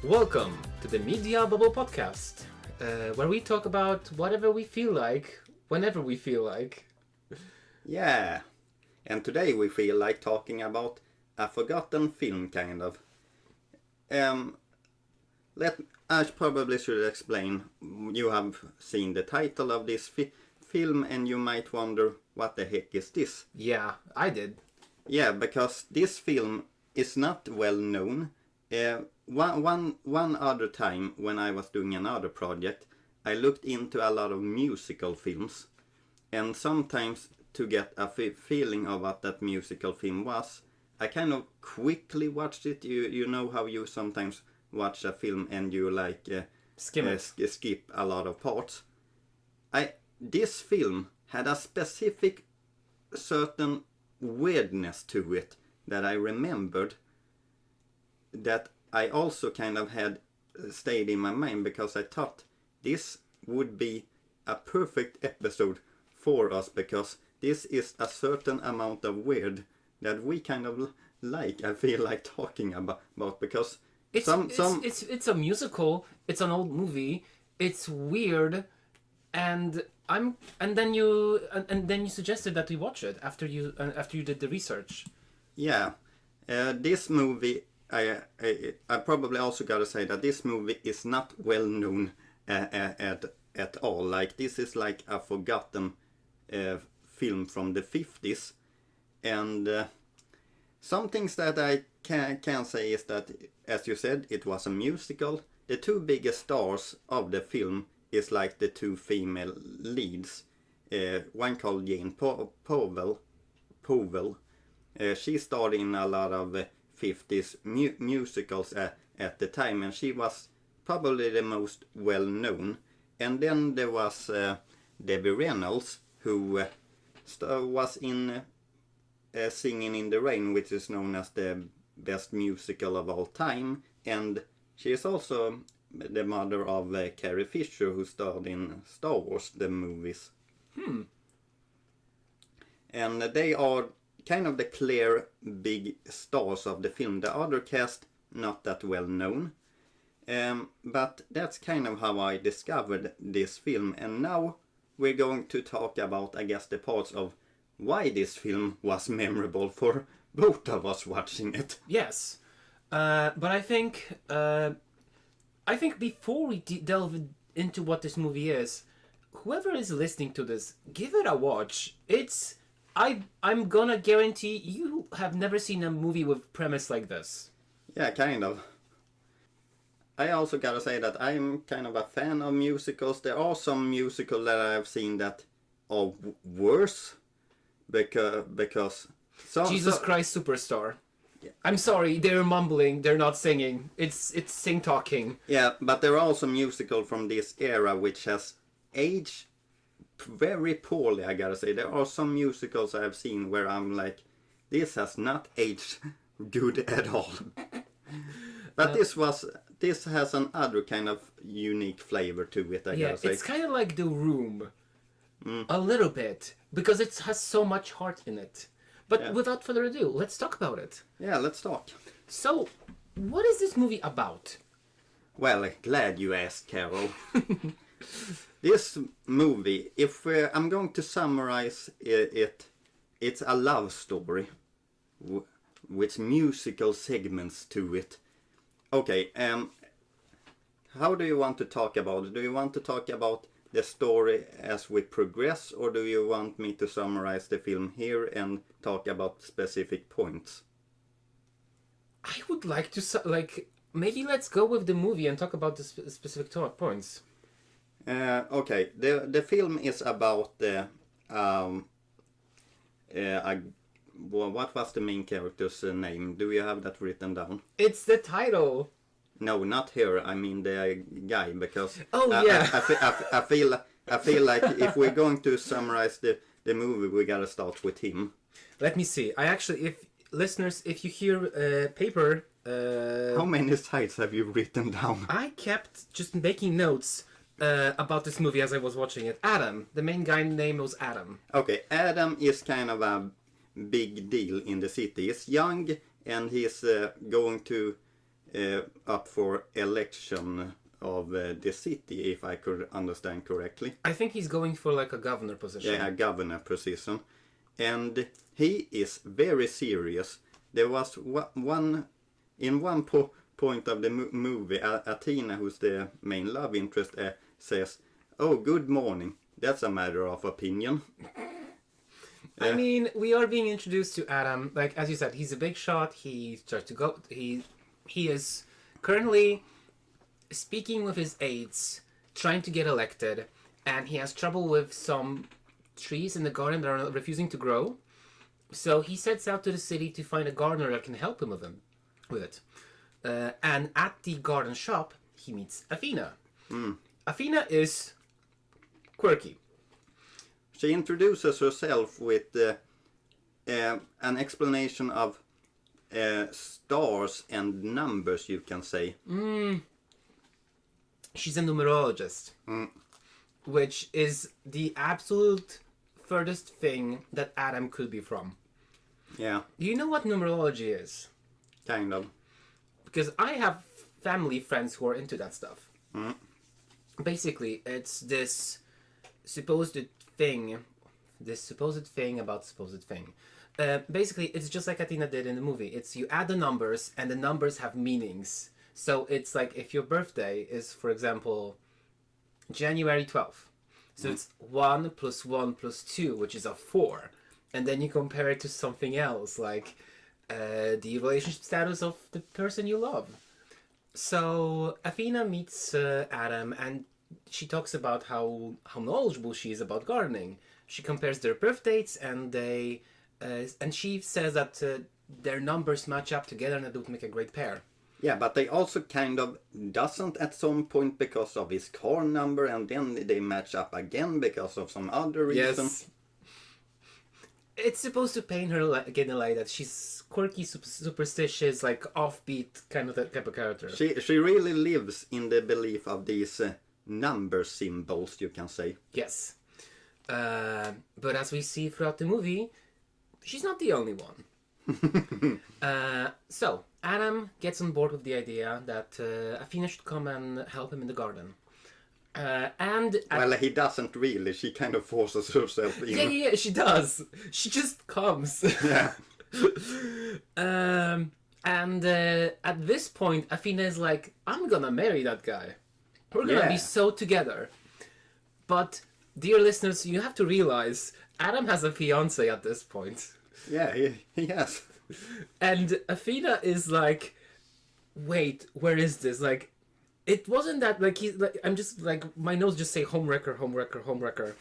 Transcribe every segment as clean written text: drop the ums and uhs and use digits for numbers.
Welcome to the Media Bubble Podcast, where we talk about whatever we feel like, whenever we feel like. Yeah, and today we feel like talking about a forgotten film, kind of. I probably should explain. You have seen the title of this film, and you might wonder, what the heck is this? Yeah, I did. Yeah, because this film is not well known. One other time when I was doing another project, I looked into a lot of musical films, and sometimes to get a feeling of what that musical film was, I kind of quickly watched it. You know how you sometimes watch a film and you skip a lot of parts. This film had a specific certain weirdness to it that I remembered, that I also kind of had stayed in my mind, because I thought this would be a perfect episode for us, because this is a certain amount of weird that we kind of like. I feel like talking about because it's a musical. It's an old movie. It's weird, and then you suggested that we watch it after you did the research. Yeah, this movie. I probably also gotta say that this movie is not well known at all. Like, this is like a forgotten film from the 50s, and some things that I can say is that, as you said, it was a musical. The two biggest stars of the film is like the two female leads. One called Jane Powell. She starred in a lot of 50s musicals at the time, and she was probably the most well known. And then there was Debbie Reynolds, who was in Singing in the Rain, which is known as the best musical of all time, and she is also the mother of Carrie Fisher, who starred in Star Wars, the movies. And they are kind of the clear big stars of the film. The other cast, not that well known. But that's kind of how I discovered this film. And now we're going to talk about, I guess, the parts of why this film was memorable for both of us watching it. Yes. But I think before we delve into what this movie is, whoever is listening to this, give it a watch. I'm gonna guarantee you have never seen a movie with premise like this. Yeah, kind of. I also gotta say that I'm kind of a fan of musicals. There are some musicals that I've seen that are worse, because Jesus Christ Superstar. Yeah. I'm sorry, they're mumbling, they're not singing. It's sing talking. Yeah, but there are also musicals from this era which has aged very poorly, I gotta say. There are some musicals I've seen where I'm like, this has not aged good at all. But this has an other kind of unique flavor to it, I gotta say. It's kind of like The Room. A little bit, because it has so much heart in it. But without further ado, let's talk about it. Yeah, let's talk. So, what is this movie about? Well, glad you asked, Karol. This movie, if I'm going to summarize it, it's a love story with musical segments to it. Okay, how do you want to talk about it? Do you want to talk about the story as we progress, or do you want me to summarize the film here and talk about specific points? I would like to, maybe let's go with the movie and talk about the specific points. Okay, the film is about what was the main character's name? Do you have that written down? It's the title. No, not here. I mean the guy, because I feel like if we're going to summarize the movie, we gotta start with him. Let me see. If you hear paper. How many sides have you written down? I kept just making notes about this movie as I was watching it. Adam, the main guy name was Adam. Okay, Adam is kind of a big deal in the city. He's young, and he's going to up for election of the city, if I could understand correctly. I think he's going for like a governor position. Yeah, a governor position. And he is very serious. There was one point of the movie, Athena, who's the main love interest, says, "Oh, good morning. That's a matter of opinion." I mean, we are being introduced to Adam. Like, as you said, he's a big shot. He starts to go. He is currently speaking with his aides, trying to get elected, and he has trouble with some trees in the garden that are refusing to grow. So he sets out to the city to find a gardener that can help him with it. And at the garden shop, he meets Athena. Athena is quirky. She introduces herself with an explanation of stars and numbers, you can say. She's a numerologist, which is the absolute furthest thing that Adam could be from. Yeah. Do you know what numerology is? Kind of. Because I have family friends who are into that stuff. Basically, it's this supposed thing about supposed thing. Basically, it's just like Athena did in the movie. It's you add the numbers, and the numbers have meanings. So it's like if your birthday is, for example, January 12th. So it's 1 + 1 + 2, which is a 4. And then you compare it to something else, like the relationship status of the person you love. So Athena meets Adam, and she talks about how knowledgeable she is about gardening. She compares their birth dates, and and she says that their numbers match up together and they would make a great pair. Yeah, but they also kind of doesn't at some point because of his car number, and then they match up again because of some other reason. Yes. It's supposed to paint her like, again like that she's quirky, superstitious, like offbeat kind of that type of character. She really lives in the belief of these number symbols, you can say. Yes. But as we see throughout the movie, she's not the only one. So Adam gets on board with the idea that Athena should come and help him in the garden. Well, he doesn't really. She kind of forces herself in. Yeah, she does. She just comes. Yeah. At this point, Athena is like, I'm gonna marry that guy. We're gonna be so together. But, dear listeners, you have to realize, Adam has a fiance at this point. Yeah, he has. And Athena is like, wait, where is this? Like, it wasn't that, like, he's like, I'm just, like, my notes just say homewrecker. Homewrecker.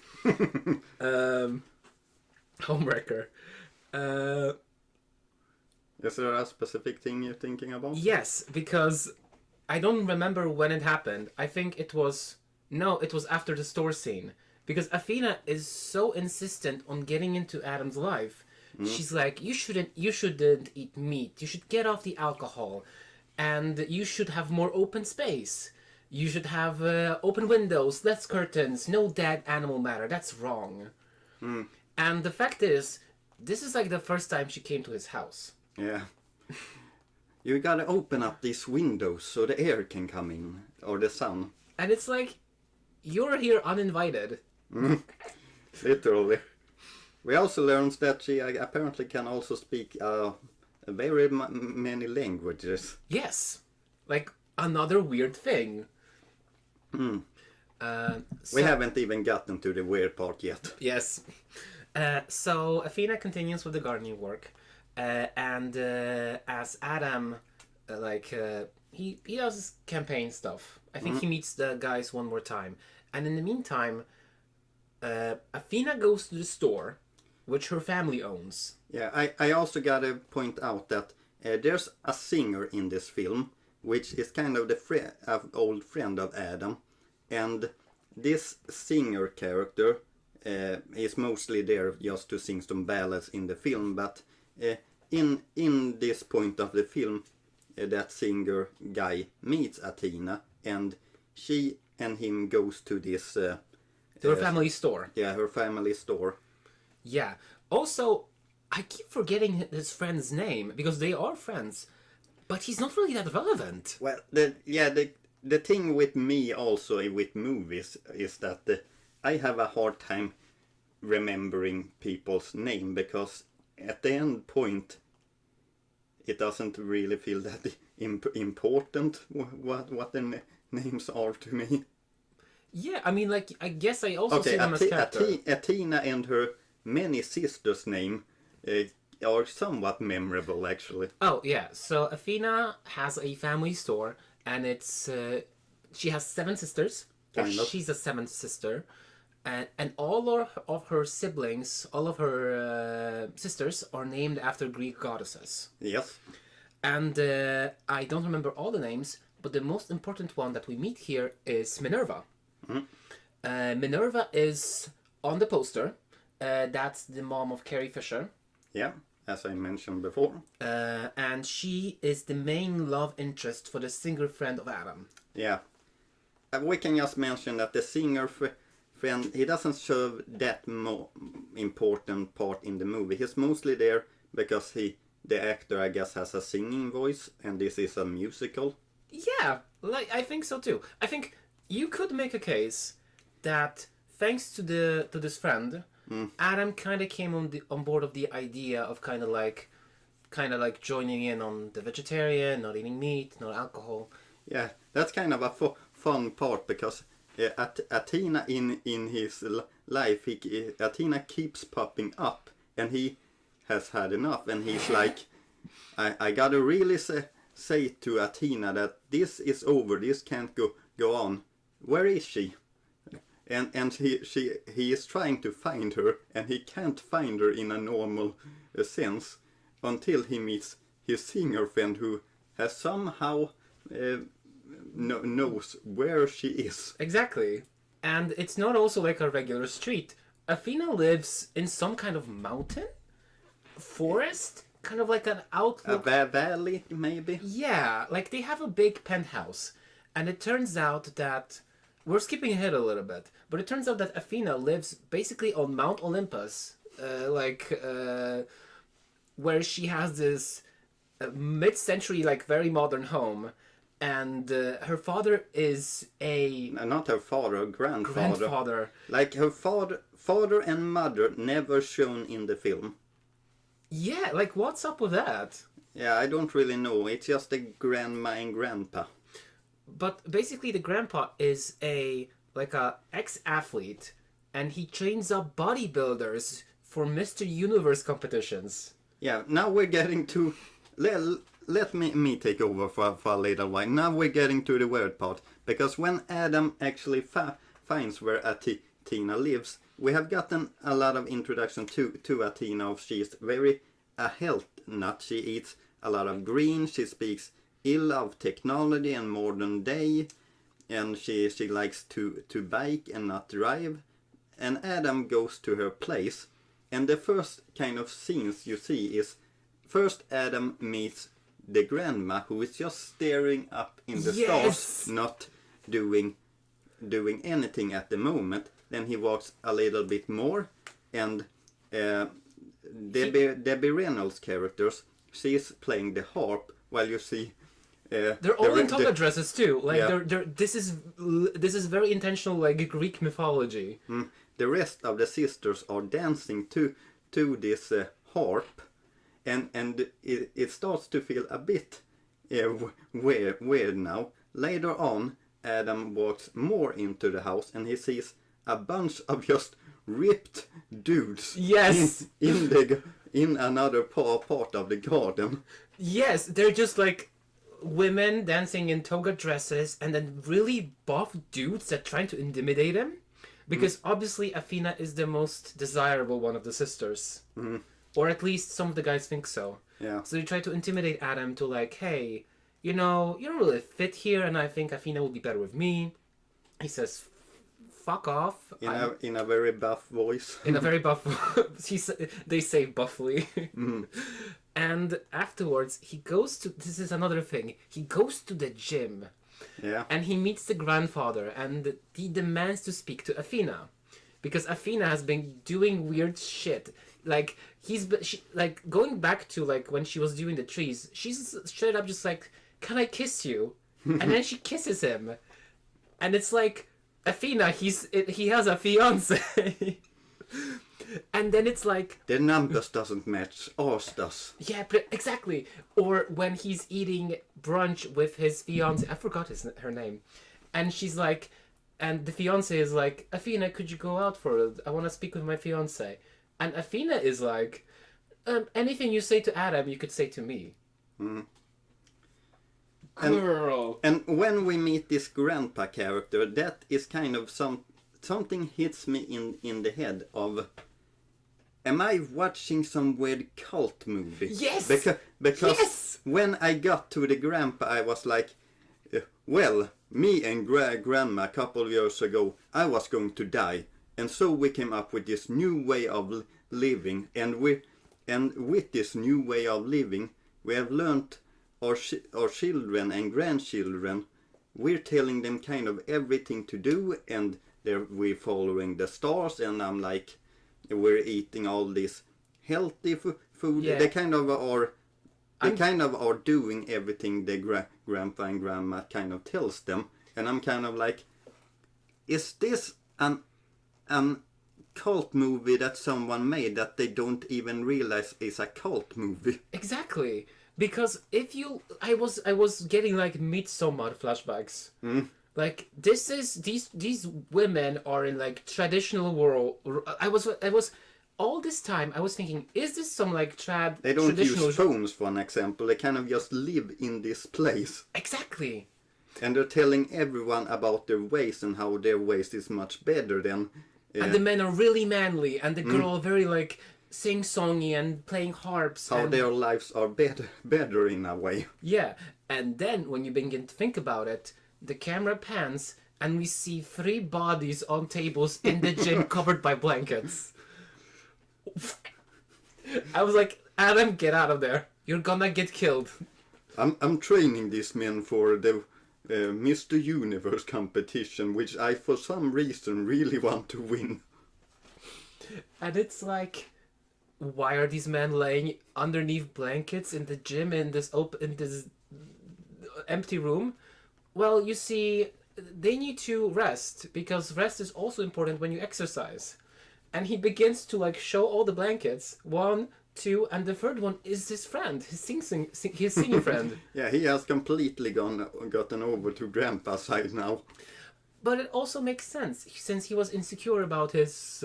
Is there a specific thing you're thinking about? Yes, because I don't remember when it happened. I think it was after the store scene. Because Athena is so insistent on getting into Adam's life. She's like, you shouldn't eat meat. You should get off the alcohol. And you should have more open space. You should have open windows, less curtains, no dead animal matter. That's wrong. And the fact is, this is like the first time she came to his house. Yeah. You gotta open up these windows so the air can come in, or the sun. And it's like, you're here uninvited. Literally. We also learned that she apparently can also speak very many languages. Yes. Like, another weird thing. We haven't even gotten to the weird part yet. Yes. So Athena continues with the gardening work. And as Adam, he does his campaign stuff. I think he meets the guys one more time. And in the meantime, Athena goes to the store, which her family owns. Yeah, I also gotta point out that there's a singer in this film, which is kind of the old friend of Adam. And this singer character is mostly there just to sing some ballads in the film, but in this point of the film, that singer guy meets Athena, and she and him goes to this... to her family store. Yeah, her family store. Yeah. Also, I keep forgetting his friend's name, because they are friends. But he's not really that relevant. Well, the thing with me also with movies is that I have a hard time remembering people's name, because at the end point it doesn't really feel that important what the names are to me. Yeah, I mean, like, I guess I also see them as characters. Athena and her many sisters' name are somewhat memorable, actually. Oh, yeah. So Athena has a family store, and she has 7 sisters. Or she's a 7th sister. And all of her siblings, all of her sisters, are named after Greek goddesses. Yes. And I don't remember all the names, but the most important one that we meet here is Minerva. Mm-hmm. Minerva is on the poster. That's the mom of Carrie Fisher. Yeah, as I mentioned before. And she is the main love interest for the singer friend of Adam. Yeah. We can just mention that the singer friend, he doesn't serve that important part in the movie. He's mostly there because the actor, I guess, has a singing voice, and this is a musical. Yeah, like, I think so too. I think you could make a case that thanks to this friend, Adam kind of came on board of the idea of kind of like joining in on the vegetarian, not eating meat, not alcohol. Yeah, that's kind of a fun part, because Athena in his life, Athena keeps popping up, and he has had enough, and he's like, I gotta really say to Athena that this is over, this can't go on. Where is she? And he is trying to find her, and he can't find her in a normal sense until he meets his singer friend, who has somehow knows where she is. Exactly. And it's not also like a regular street. Athena lives in some kind of mountain? Forest? Kind of like an outlook. A valley, maybe? Yeah, like they have a big penthouse. And it turns out that... We're skipping ahead a little bit. But it turns out that Athena lives basically on Mount Olympus. Where she has this mid-century, like, very modern home. And her father is a... Not her father, grandfather. Grandfather. Like her father and mother never shown in the film. Yeah, like, what's up with that? Yeah, I don't really know. It's just the grandma and grandpa. But basically the grandpa is a ex-athlete, and he trains up bodybuilders for Mr. Universe competitions. Yeah, now we're getting to... Let me take over for a little while. Now we're getting to the weird part. Because when Adam actually finds where Athena lives, we have gotten a lot of introduction to Athena. She's very a health nut. She eats a lot of green. She speaks ill of technology and modern day. And she likes to bike and not drive. And Adam goes to her place. And the first kind of scenes you see is... First Adam meets the grandma, who is just staring up in the stars, not doing anything at the moment. Then he walks a little bit more, and Debbie Reynolds' characters, she's playing the harp, while you see... they're all in toga dresses too. Like, yeah. This is very intentional, like, Greek mythology. The rest of the sisters are dancing to this harp. And it starts to feel a bit weird now. Later on, Adam walks more into the house, and he sees a bunch of just ripped dudes. Yes. in another part of the garden. Yes, they're just like women dancing in toga dresses, and then really buff dudes that trying to intimidate him, because obviously Athena is the most desirable one of the sisters. Mm-hmm. Or at least some of the guys think so. Yeah. So they try to intimidate Adam to like, hey, you don't really fit here, and I think Athena will be better with me. He says, fuck off. In a very buff voice. In a very buff they say buffly. Mm. And afterwards, he goes to... This is another thing. He goes to the gym. Yeah. And he meets the grandfather, and he demands to speak to Athena. because Athena has been doing weird shit. Like like going back to like when she was doing the trees, she's straight up just like, "Can I kiss you?" And then she kisses him, and it's like, Athena, he has a fiance. And then it's like... The numbers doesn't match, ours does. Yeah, but exactly. Or when he's eating brunch with his fiance, I forgot her name. And she's like... And the fiance is like, Athena, could you go out for it? I want to speak with my fiance. And Athena is like, anything you say to Adam, you could say to me. Mm. Girl. And when we meet this grandpa character, that is kind of something hits me in the head of... Am I watching some weird cult movie? Yes! Because yes! When I got to the grandpa, I was like, well, me and grandma a couple of years ago, I was going to die. And so we came up with this new way of living. And with this new way of living, we have learned our children and grandchildren, we're telling them kind of everything to do. And we're following the stars. And I'm like... We're eating all this healthy food. Yeah. They kind of are doing everything the grandpa and grandma kind of tells them, and I'm kind of like, is this an cult movie that someone made that they don't even realize is a cult movie? Exactly, because I was getting like Midsommar flashbacks. Mm. Like these women are in like traditional world. I was all this time I was thinking, is this some like They don't traditional... use phones, for an example. They kind of just live in this place. Exactly. And they're telling everyone about their ways and how their ways is much better than. And the men are really manly, and the girl are very like sing-songy and playing harps. How their lives are better in a way. Yeah, and then when you begin to think about it, the camera pans and we see 3 bodies on tables in the gym covered by blankets. I was like, Adam, get out of there. You're gonna get killed. I'm training these men for the Mr. Universe competition, which I for some reason really want to win. And it's like, why are these men laying underneath blankets in the gym in this empty room? Well, you see, they need to rest, because rest is also important when you exercise. And he begins to like show all the blankets, 1, 2, and the third one is his friend, his singing friend. Yeah, he has completely gotten over to Grandpa's side now. But it also makes sense, since he was insecure about his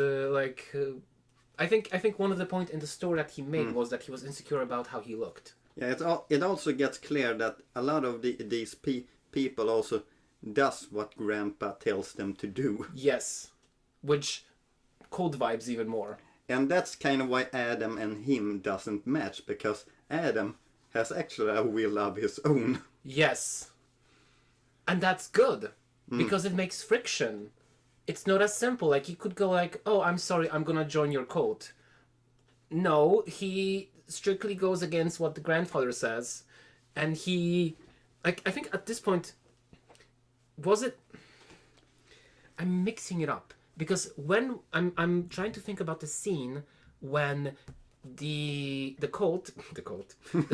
I think one of the points in the story that he made was that he was insecure about how he looked. Yeah, it also gets clear that a lot of these people also does what Grandpa tells them to do. Yes, which cold vibes even more. And that's kind of why Adam and him doesn't match, because Adam has actually a will of his own. Yes. And that's good, because it makes friction. It's not as simple, like he could go like, oh, I'm sorry, I'm gonna join your cult. No, he strictly goes against what the grandfather says, and he... Like, I think at this point, was it... I'm mixing it up, because when I'm trying to think about the scene when the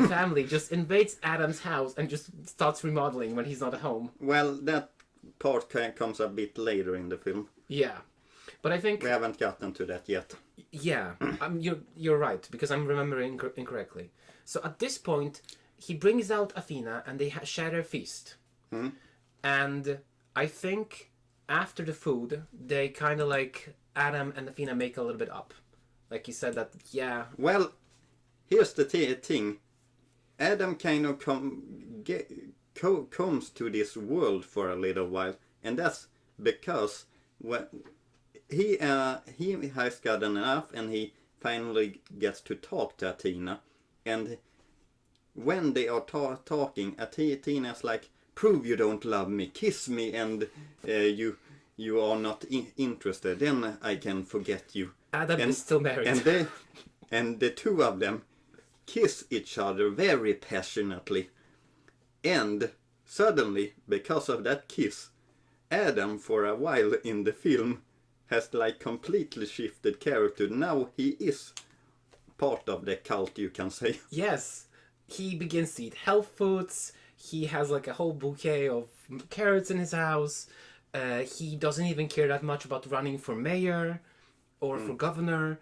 family just invades Adam's house and just starts remodeling when he's not at home. Well, that part comes a bit later in the film. Yeah, but I think we haven't gotten to that yet. Yeah, you're right, because I'm remembering incorrectly. So at this point, he brings out Athena and they share their feast. And I think after the food, they kind of like, Adam and Athena make a little bit up. Like he said that, yeah. Well, here's the thing. Adam kind of comes to this world for a little while, and that's because when he has gotten enough, and he finally gets to talk to Athena, and when they are talking, Athena's like, prove you don't love me, kiss me, and you are not interested, then I can forget you. Adam is still married. And the two of them kiss each other very passionately. And suddenly, because of that kiss, Adam, for a while in the film, has like completely shifted character. Now he is part of the cult, you can say. Yes, he begins to eat health foods. He has like a whole bouquet of carrots in his house. He doesn't even care that much about running for mayor or for governor.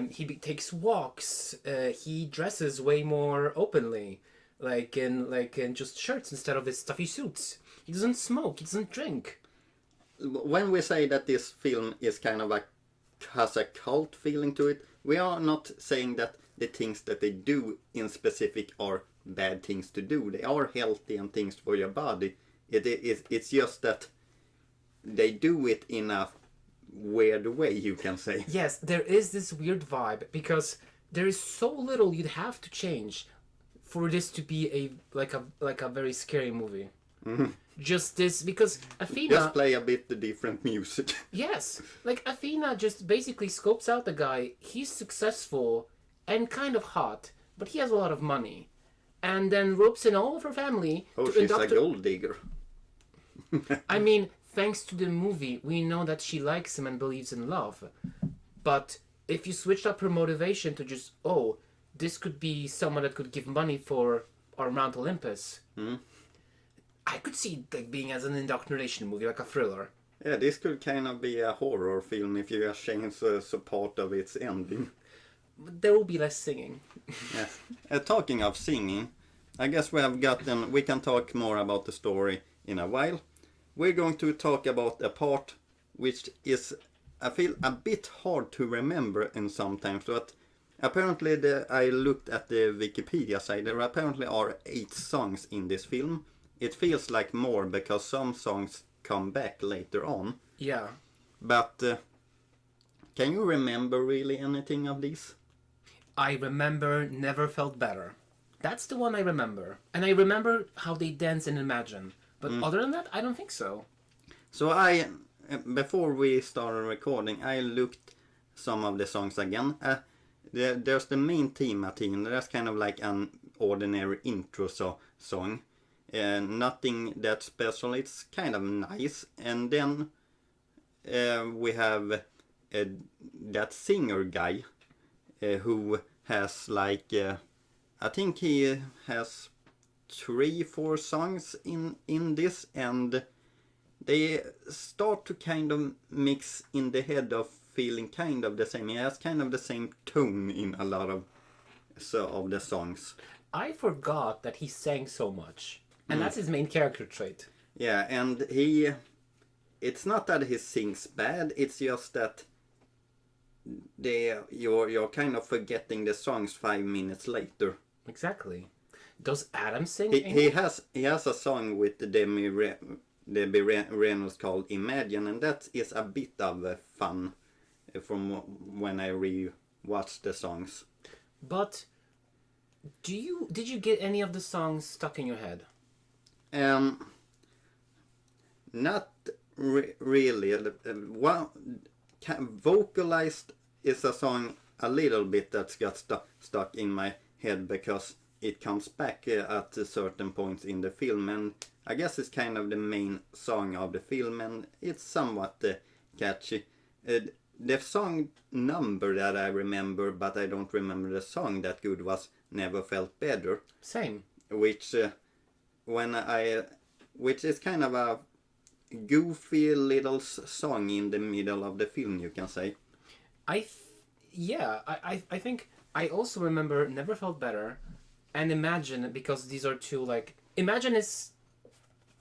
He takes walks. He dresses way more openly, like in just shirts instead of his stuffy suits. He doesn't smoke. He doesn't drink. When we say that this film is kind of has a cult feeling to it, we are not saying that the things that they do in specific are bad things to do. They are healthy and things for your body. It's just that they do it in a weird way, you can say. Yes, there is this weird vibe because there is so little you'd have to change for this to be a very scary movie. Mm-hmm. Just this, because Athena... Just play a bit the different music. Yes, like Athena just basically scopes out the guy. He's successful and kind of hot, but he has a lot of money. And then ropes in all of her family Oh, to she's induct a gold digger. I mean, thanks to the movie, we know that she likes him and believes in love. But if you switched up her motivation to just, oh, this could be someone that could give money for our Mount Olympus, I could see it like being as an indoctrination movie, like a thriller. Yeah, this could kind of be a horror film if you just change a part of its ending. But there will be less singing. Yes. Talking of singing, I guess we can talk more about the story in a while. We're going to talk about a part which is, I feel, a bit hard to remember and sometimes, but apparently I looked at the Wikipedia site, there apparently are 8 songs in this film. It feels like more because some songs come back later on. Yeah. But can you remember really anything of these? I remember Never Felt Better. That's the one I remember. And I remember how they dance in Imagine. But other than that, I don't think so. So before we started recording, I looked some of the songs again. There's the main theme, Athena. That's kind of like an ordinary intro song. Nothing that special. It's kind of nice. And then we have that singer guy who has like I think he has 3-4 songs in this, and they start to kind of mix in the head of feeling kind of the same. He has kind of the same tone in a lot of the songs. I forgot that he sang so much. And that's his main character trait. Yeah, and it's not that he sings bad, it's just that you're kind of forgetting the songs 5 minutes later. Exactly. Does Adam sing? He has a song with Debbie Reynolds called Imagine, and that is a bit of fun from when I re-watched the songs. But did you get any of the songs stuck in your head? Not really. Vocalized is a song a little bit that's got stuck in my head because it comes back at certain points in the film, and I guess it's kind of the main song of the film, and it's somewhat catchy. The song number that I remember, but I don't remember the song that good, was Never Felt Better. Same. Which is kind of a goofy little song in the middle of the film, you can say. I think I also remember Never Felt Better and Imagine, because these are two, like, Imagine is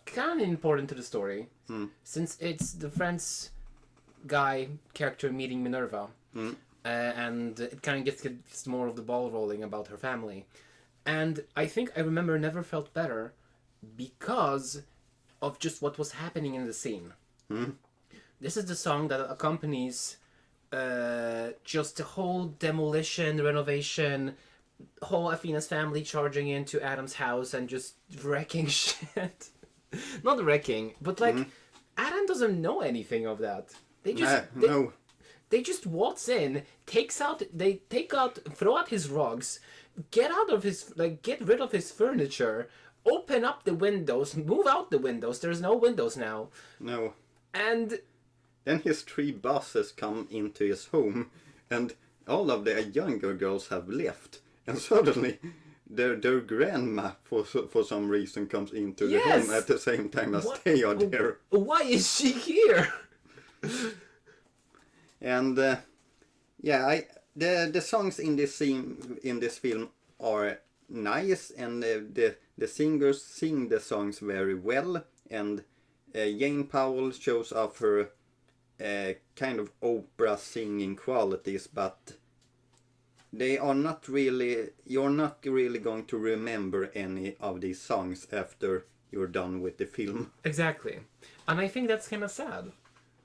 kind of important to the story since it's the Friends guy character meeting Minerva, and it kind of gets more of the ball rolling about her family. And I think I remember Never Felt Better because of just what was happening in the scene. This is the song that accompanies just the whole demolition, renovation, whole Athena's family charging into Adam's house and just wrecking shit. Not wrecking, but like Adam doesn't know anything of that. They just they just waltz in, throw out his rugs, get rid of his furniture, open up the windows, move out the windows. There's no windows now. No. And then his 3 bosses come into his home, and all of the younger girls have left, and suddenly their grandma for some reason comes into the Yes! home at the same time as What? they are there. Why is she here? And the songs in this scene in this film are nice, and the singers sing the songs very well, and Jane Powell shows off her kind of opera singing qualities, but they are not really, you're not really going to remember any of these songs after you're done with the film. Exactly. And I think that's kind of sad.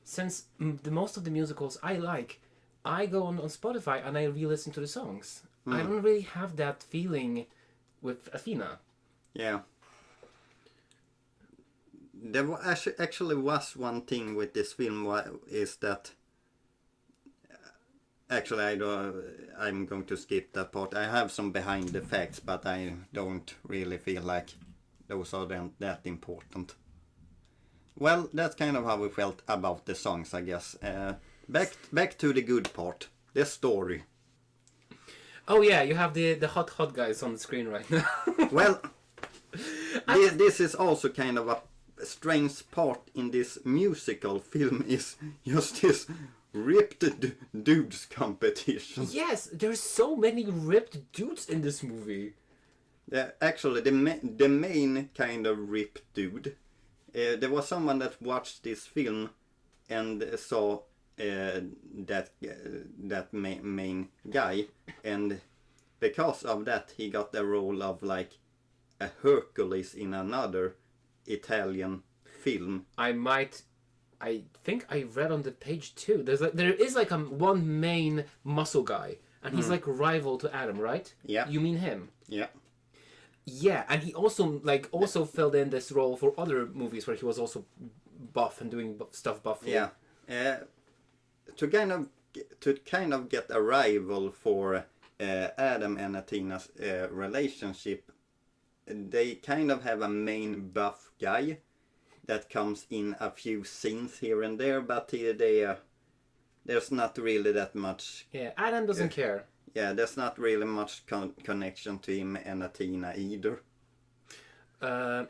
Since the most of the musicals I like, I go on Spotify and I re-listen to the songs. I don't really have that feeling with Athena. Yeah. There actually was one thing with this film is that actually I'm going to skip that part. I have some behind the facts, but I don't really feel like those are that important. Well, that's kind of how we felt about the songs, I guess. Back to the good part, the story. Oh yeah, you have the hot guys on the screen right now. Well, this is also kind of a strange part in this musical film, is just this ripped dudes competition. Yes, there's so many ripped dudes in this movie. Actually, the main kind of ripped dude, there was someone that watched this film and saw that main guy, and because of that he got the role of like a Hercules in another Italian film. I think I read on the page too. There is like one main muscle guy, and he's like rival to Adam, right? Yeah. You mean him? Yeah. Yeah, and he also filled in this role for other movies where he was also buff and doing stuff buffly. Yeah. To kind of get a rival for Adam and Athena's relationship, they kind of have a main buff guy that comes in a few scenes here and there, but there's not really that much. Yeah, Adam doesn't care. Yeah, there's not really much connection to him and Athena either. Where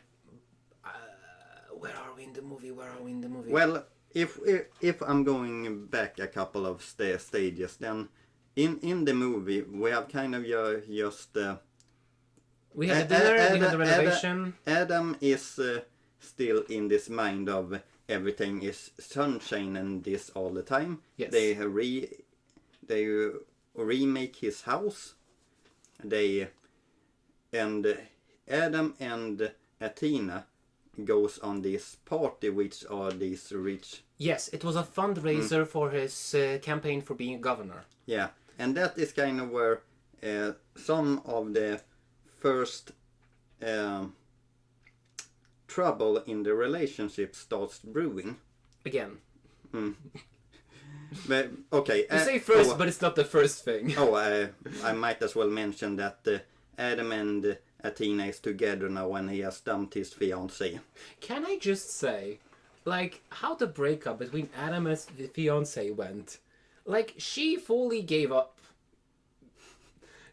are we in the movie? Well, if I'm going back a couple of stages, then in the movie we have kind of just. We have the dinner, we have the renovation. Adam is still in this mind of everything is sunshine and this all the time. Yes. They remake his house. Adam and Athena goes on this party, which are these rich. Yes, it was a fundraiser for his campaign for being a governor. Yeah, and that is kind of where some of the first trouble in the relationship starts brewing. Again. But, okay. You say first, but it's not the first thing. I might as well mention that Adam and Athena is together now and he has dumped his fiancée. Can I just say, like, how the breakup between Adam and the fiancée went? Like, she fully gave up.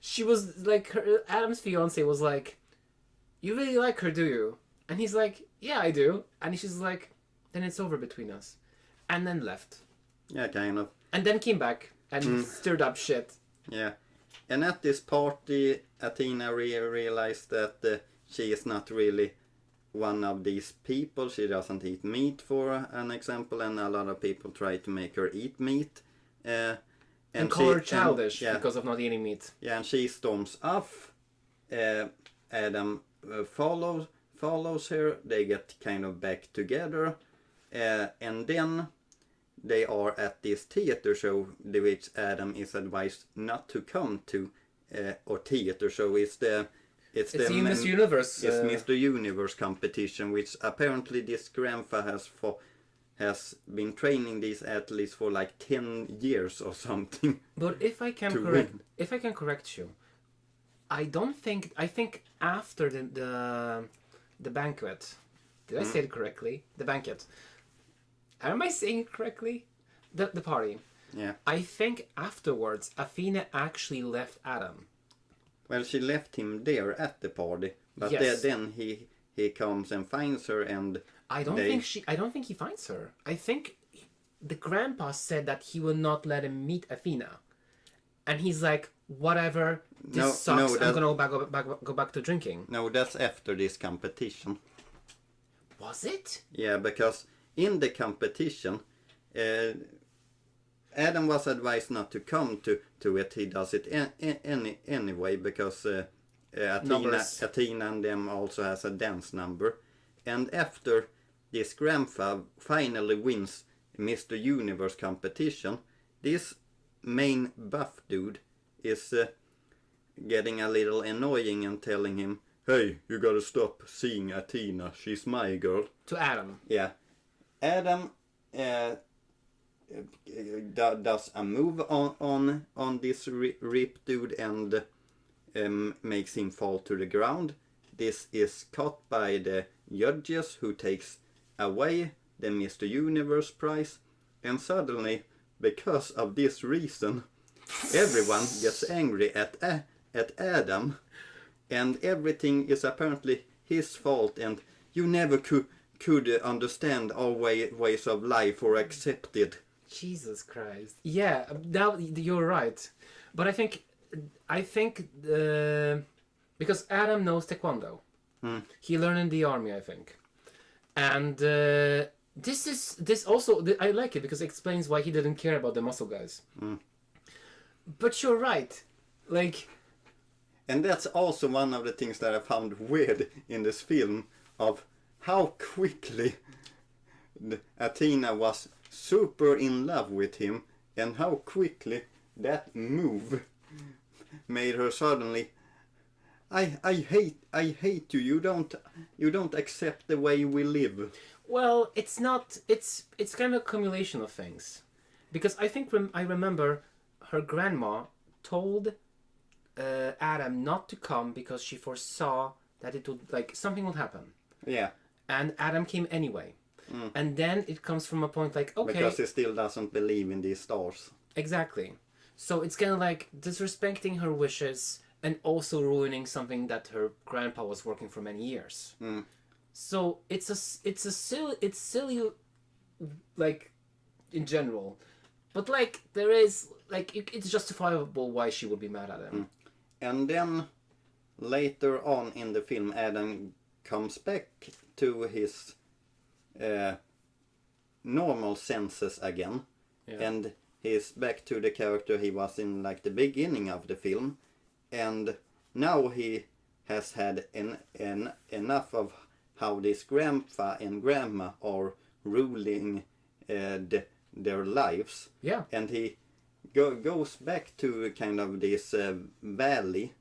She was like, Adam's fiancée was like, "You really like her, do you?" And he's like, "Yeah, I do." And she's like, "Then it's over between us." And then left. Yeah, kind of. And then came back and stirred up shit. Yeah. And at this party, Athena realized that she is not really one of these people. She doesn't eat meat, for an example, and a lot of people try to make her eat meat. And call her childish because of not eating meat. Yeah, and she storms off. Adam follows her. They get kind of back together. And then they are at this theater show, which Adam is advised not to come to. Or theater show. It's the Miss Universe. It's Mr. Universe competition, which apparently this grandpa has been training these athletes for like 10 years or something. But if I can correct you, I think after the banquet, did I say it correctly? The banquet. Am I saying it correctly? The party. Yeah. I think afterwards, Athena actually left Adam. Well, she left him there at the party, but Yes. then he comes and finds her, and I don't think he finds her. I think the grandpa said that he will not let him meet Athena, and he's like, whatever. This sucks. I'm gonna go back to drinking. No, that's after this competition. Was it? Yeah, because in the competition, Adam was advised not to come to it. He does it anyway because Athena and them also has a dance number. And after this grandpa finally wins Mr. Universe competition, this main buff dude is getting a little annoying and telling him, "Hey, you gotta stop seeing Athena. She's my girl." To Adam. Yeah. Adam does a move on this rip dude and makes him fall to the ground. This is caught by the judges, who takes away the Mr. Universe prize, and suddenly, because of this reason, everyone gets angry at Adam, and everything is apparently his fault, and you never could understand our ways of life or accept it. Jesus Christ. Yeah, now you're right. But I think because Adam knows Taekwondo. He learned in the army, I think. And this also, I like it because it explains why he didn't care about the muscle guys. But you're right. Like... And that's also one of the things that I found weird in this film, of how quickly Athena was super in love with him, and how quickly that move made her suddenly, I hate you. You don't accept the way we live. Well, it's not. It's kind of a accumulation of things, because I think I remember her grandma told Adam not to come because she foresaw that it would, like, something would happen. Yeah. And Adam came anyway. And then it comes from a point like, okay, because he still doesn't believe in these stars. Exactly. So it's kind of like disrespecting her wishes and also ruining something that her grandpa was working for many years. So it's silly, like, in general, but like there is like it's justifiable why she would be mad at him. And then later on in the film, Adam comes back to his normal senses again, and he's back to the character he was in, like, the beginning of the film, and now he has had enough of how this grandpa and grandma are ruling their lives. Yeah. And he goes back to kind of this valley.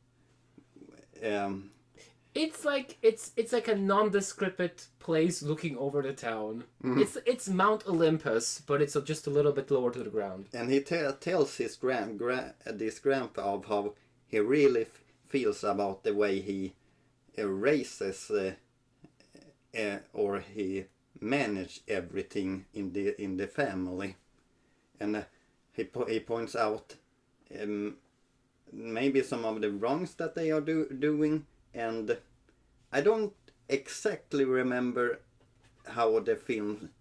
It's like a nondescript place looking over the town. It's Mount Olympus, but it's just a little bit lower to the ground. And he tells his this grandpa of how he really feels about the way he raises or he managed everything in the family, and he points out maybe some of the wrongs that they are doing. And I don't exactly remember how the film...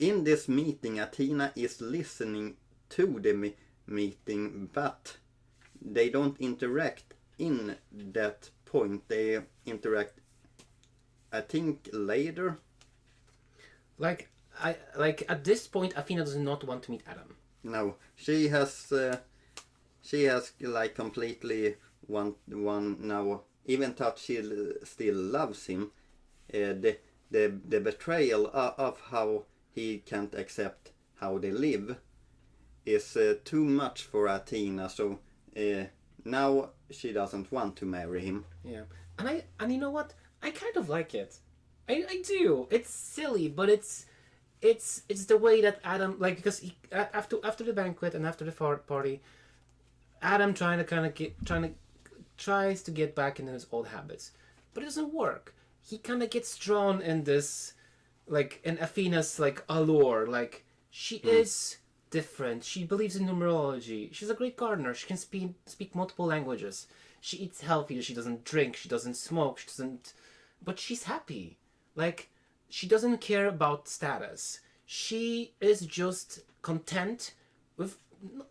In this meeting, Athena is listening to the meeting, but they don't interact in that point. They interact, I think, later. Like at this point, Athena does not want to meet Adam. No, she has like completely one now. Even though she still loves him, the betrayal of how he can't accept how they live is too much for Athena. So now she doesn't want to marry him. Yeah, and you know what? I kind of like it. I do. It's silly, but it's the way that Adam, like, because he, after the banquet and after the party, Adam tries to get back into his old habits, but it doesn't work. He kind of gets drawn in this like in Athena's like allure. Like she is different. She believes in numerology. She's a great gardener. She can speak multiple languages. She eats healthy. She doesn't drink. She doesn't smoke. She doesn't. But she's happy. Like she doesn't care about status. She is just content with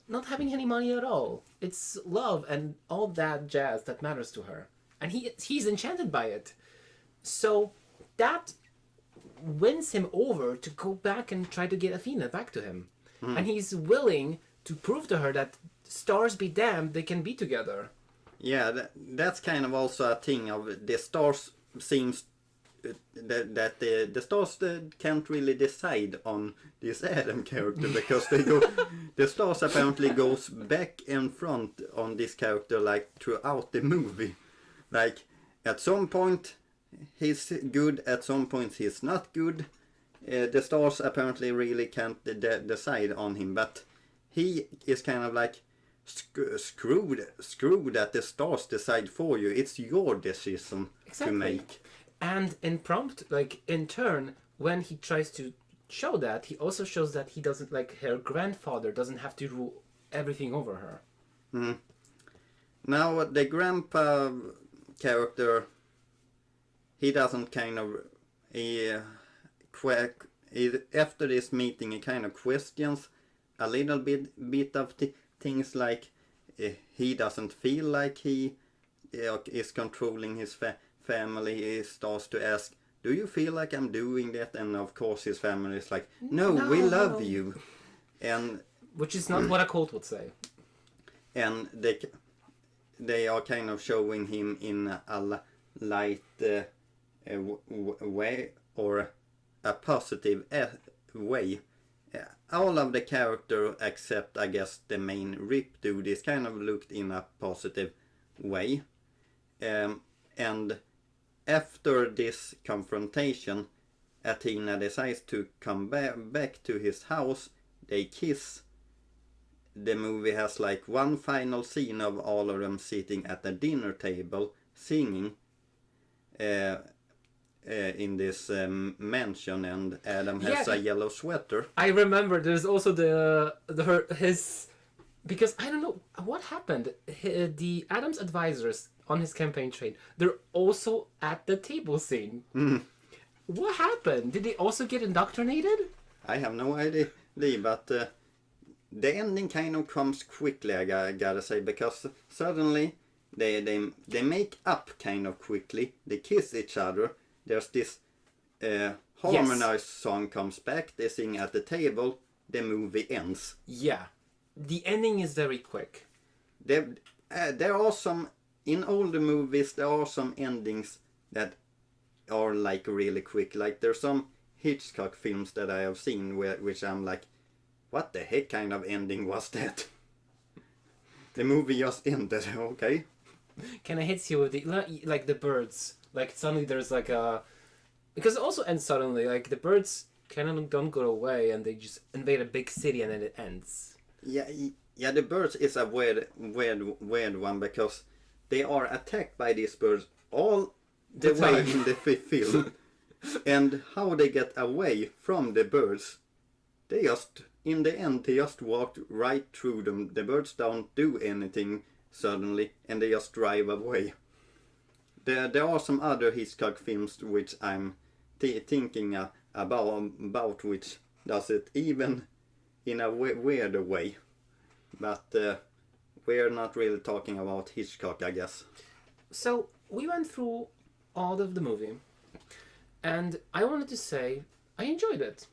not having any money at all. It's love and all that jazz that matters to her, and he's enchanted by it. So that wins him over to go back and try to get Athena back to him. And he's willing to prove to her that stars be damned, they can be together. Yeah, that's kind of also a thing of the stars seems that the stars can't really decide on this Adam character because the stars apparently goes back and front on this character like throughout the movie. Like at some point he's good, at some point he's not good. The stars apparently really can't decide on him, but he is kind of like screwed that the stars decide for you. It's your decision to make. And in turn, when he tries to show that, he also shows that he doesn't, like, her grandfather doesn't have to rule everything over her. Mm. Now, the grandpa character, he doesn't kind of... after this meeting, he kind of questions a little bit of things like he doesn't feel like he is controlling his family. He starts to ask, do you feel like I'm doing that? And of course his family is like, no. We love you. And which is not what a cult would say. And they are kind of showing him in a light way, or a positive way. All of the character except I guess the main Rip dude is kind of looked in a positive way. And after this confrontation, Athena decides to come back to his house. They kiss. The movie has like one final scene of all of them sitting at the dinner table singing in this mansion, and Adam has a yellow sweater. I remember there's also his, because I don't know what happened. The Adam's advisors on his campaign trail, they're also at the table scene. What happened? Did they also get indoctrinated? I have no idea, but the ending kind of comes quickly, I gotta say, because suddenly they make up kind of quickly. They kiss each other. There's this harmonized song comes back. They sing at the table. The movie ends. Yeah, the ending is very quick. There are some, in older movies, there are some endings that are like really quick. Like there's some Hitchcock films that I have seen which I'm like, what the heck kind of ending was that? The movie just ended, okay? Can I hit you with the birds? Like suddenly there's like a... Because it also ends suddenly, like the birds kind of don't go away and they just invade a big city and then it ends. Yeah, the birds is a weird one because they are attacked by these birds all the way in the film. And how they get away from the birds, they just, in the end, they just walk right through them. The birds don't do anything suddenly and they just drive away. There are some other Hitchcock films which I'm thinking about which does it even in a weirder way. But we're not really talking about Hitchcock, I guess. So we went through all of the movie and I wanted to say I enjoyed it.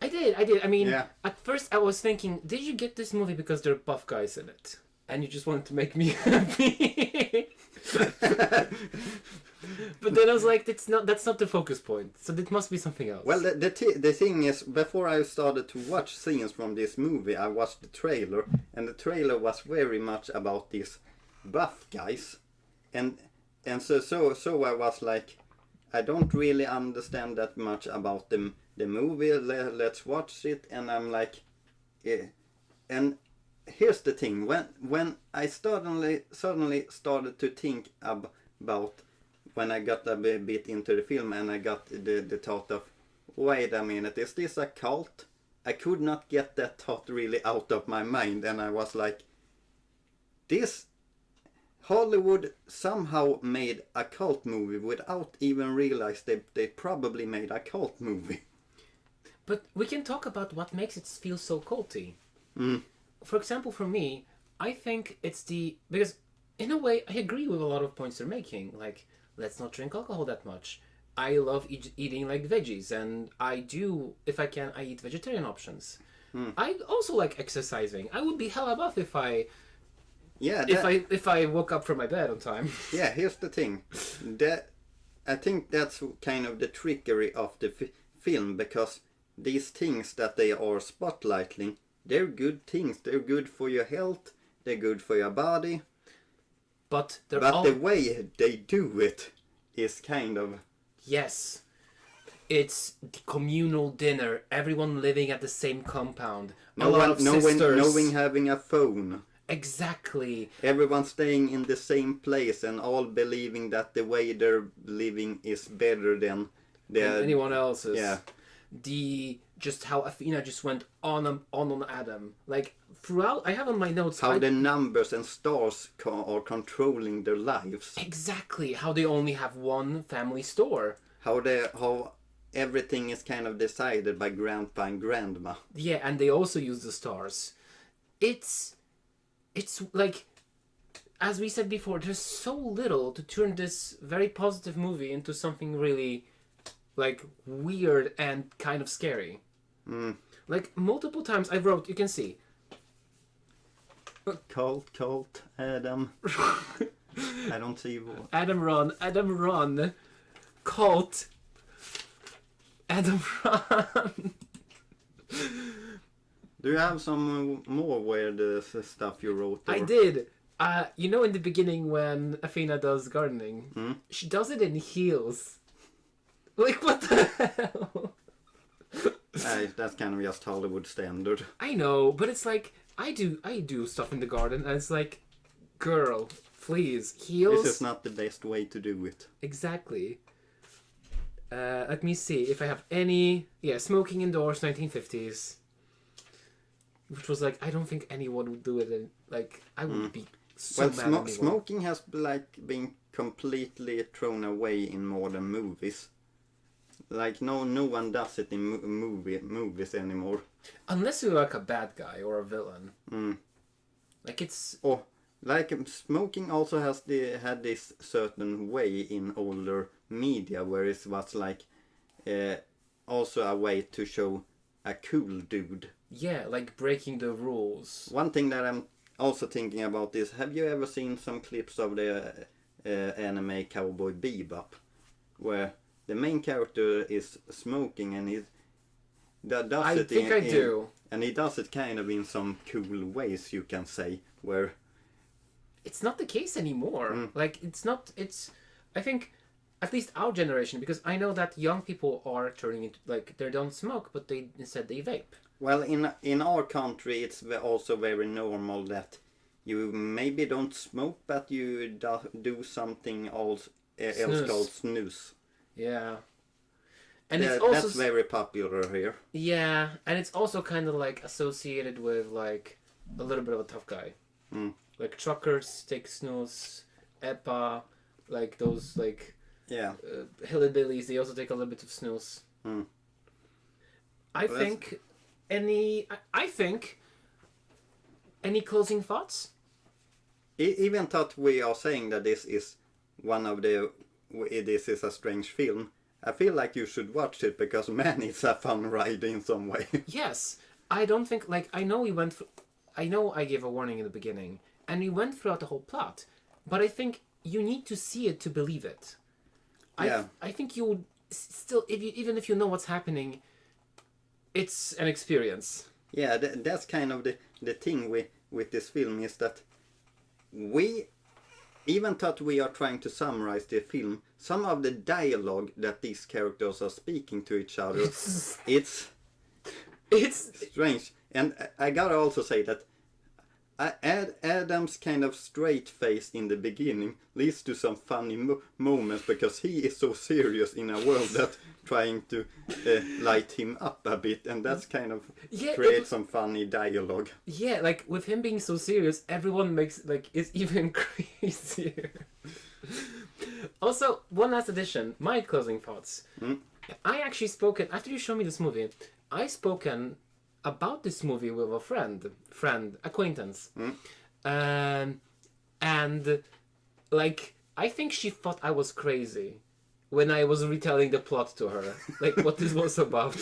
I did. I mean, At first I was thinking, did you get this movie because there are buff guys in it? And you just wanted to make me happy. But then I was like, that's not the focus point. So it must be something else. Well, the thing is, before I started to watch scenes from this movie, I watched the trailer, and the trailer was very much about these buff guys, and so I was like, I don't really understand that much about the movie. Let's watch it, and I'm like, and here's the thing: when I suddenly started to think about when I got a bit into the film and I got the thought of, wait a minute, is this a cult? I could not get that thought really out of my mind, and I was like, this Hollywood somehow made a cult movie without even realize they probably made a cult movie. But we can talk about what makes it feel so culty. Mm. For example, for me, I think it's because in a way I agree with a lot of points they're making. Like, let's not drink alcohol that much. I love eating like veggies, and I do, if I can, I eat vegetarian options. I also like exercising. I would be hella buff if I woke up from my bed on time. Yeah, here's the thing. I think that's kind of the trickery of the film, because these things that they are spotlighting, they're good things. They're good for your health. They're good for your body. But the way they do it is kind of... Yes. It's the communal dinner. Everyone living at the same compound. No one having a phone. Exactly. Everyone staying in the same place and all believing that the way they're living is better than anyone else's. Yeah. Just how Athena just went on Adam. Like, throughout, I have on my notes... How the numbers and stars are controlling their lives. Exactly. How they only have one family store. How everything is kind of decided by grandpa and grandma. Yeah, and they also use the stars. It's like, as we said before, there's so little to turn this very positive movie into something really, like, weird and kind of scary. Like, multiple times I wrote, you can see. Cult, Adam. I don't see what. Adam run. Cult. Adam run. Do you have some more weird stuff you wrote? Or? I did. You know, in the beginning when Athena does gardening, she does it in heels. Like, what the hell? That's kind of just Hollywood standard. I know, but it's like, I do stuff in the garden, and it's like, girl, please, heels? This is not the best way to do it. Exactly. Let me see if I have any... Yeah, smoking indoors, 1950s. Which was like, I don't think anyone would do it. Like, I would be so mad at anyone. Smoking has like been completely thrown away in modern movies. Like, no one does it in movies anymore. Unless you're like a bad guy or a villain. Like, it's... Oh, like, smoking also had this certain way in older media, where it was like also a way to show a cool dude. Yeah, like breaking the rules. One thing that I'm also thinking about is, have you ever seen some clips of the anime Cowboy Bebop, where the main character is smoking and he does I think I do. And he does it kind of in some cool ways, you can say, where... It's not the case anymore. Like, I think, at least our generation, because I know that young people are turning into, like, they don't smoke, but instead they vape. Well, in our country, it's also very normal that you maybe don't smoke, but you do something else called snooze. Yeah. And it's also... That's very popular here. Yeah, and it's also kind of, like, associated with, like, a little bit of a tough guy. Like, truckers take snooze, EPA, like, those, like... Yeah. Hillbillies, they also take a little bit of snooze. I think any closing thoughts? Even though we are saying that this is this is a strange film, I feel like you should watch it, because man, it's a fun ride in some way. Yes. I don't think, like, I know I gave a warning in the beginning, and we went throughout the whole plot, but I think you need to see it to believe it. Yeah. I think you would still, even if you know what's happening, it's an experience. Yeah, that's kind of the thing with this film, is that we, even though we are trying to summarize the film, some of the dialogue that these characters are speaking to each other, it's strange. And I gotta also say that Adam's kind of straight face in the beginning leads to some funny moments because he is so serious in a world that trying to light him up a bit, and that's kind of creates some funny dialogue. Yeah, like with him being so serious, everyone makes like is even crazier. Also, one last addition, my closing thoughts. I actually spoken after you showed me this movie. I spoken about this movie with a acquaintance, and like I think she thought I was crazy when I was retelling the plot to her, like what this was about.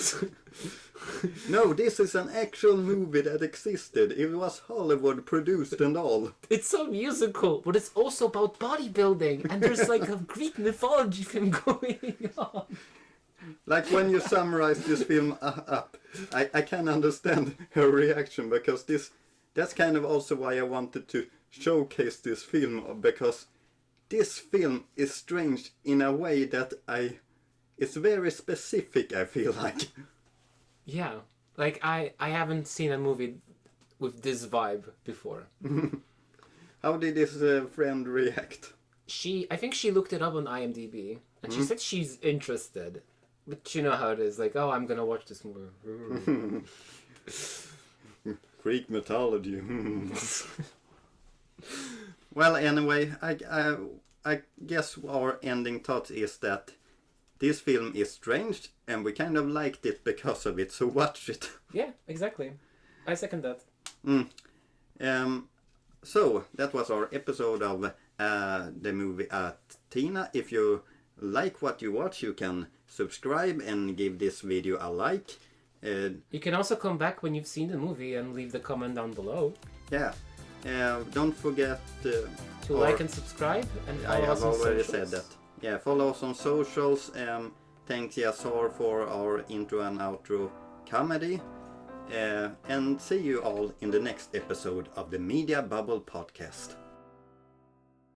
No, this is an actual movie that existed. It was Hollywood produced and all. It's so musical, but it's also about bodybuilding, and there's like a Greek mythology thing going on. Like when you summarize this film up, I can understand her reaction, because that's kind of also why I wanted to showcase this film, because this film is strange in a way that it's very specific, I feel like. Yeah, like I haven't seen a movie with this vibe before. How did this friend react? I think she looked it up on IMDb, and she said she's interested. But you know how it is, like, oh, I'm gonna watch this movie. Greek mythology. Well, anyway, I guess our ending thought is that this film is strange, and we kind of liked it because of it, so watch it. Yeah, exactly. I second that. So, that was our episode of the movie Athena. If you like what you watch, you can subscribe and give this video a like. You can also come back when you've seen the movie and leave the comment down below. Yeah. Don't forget to like and subscribe, and follow us on socials. I have already said that. Yeah, follow us on socials. Thanks Jahzzar for our intro and outro comedy. And see you all in the next episode of the Media Bubble Podcast.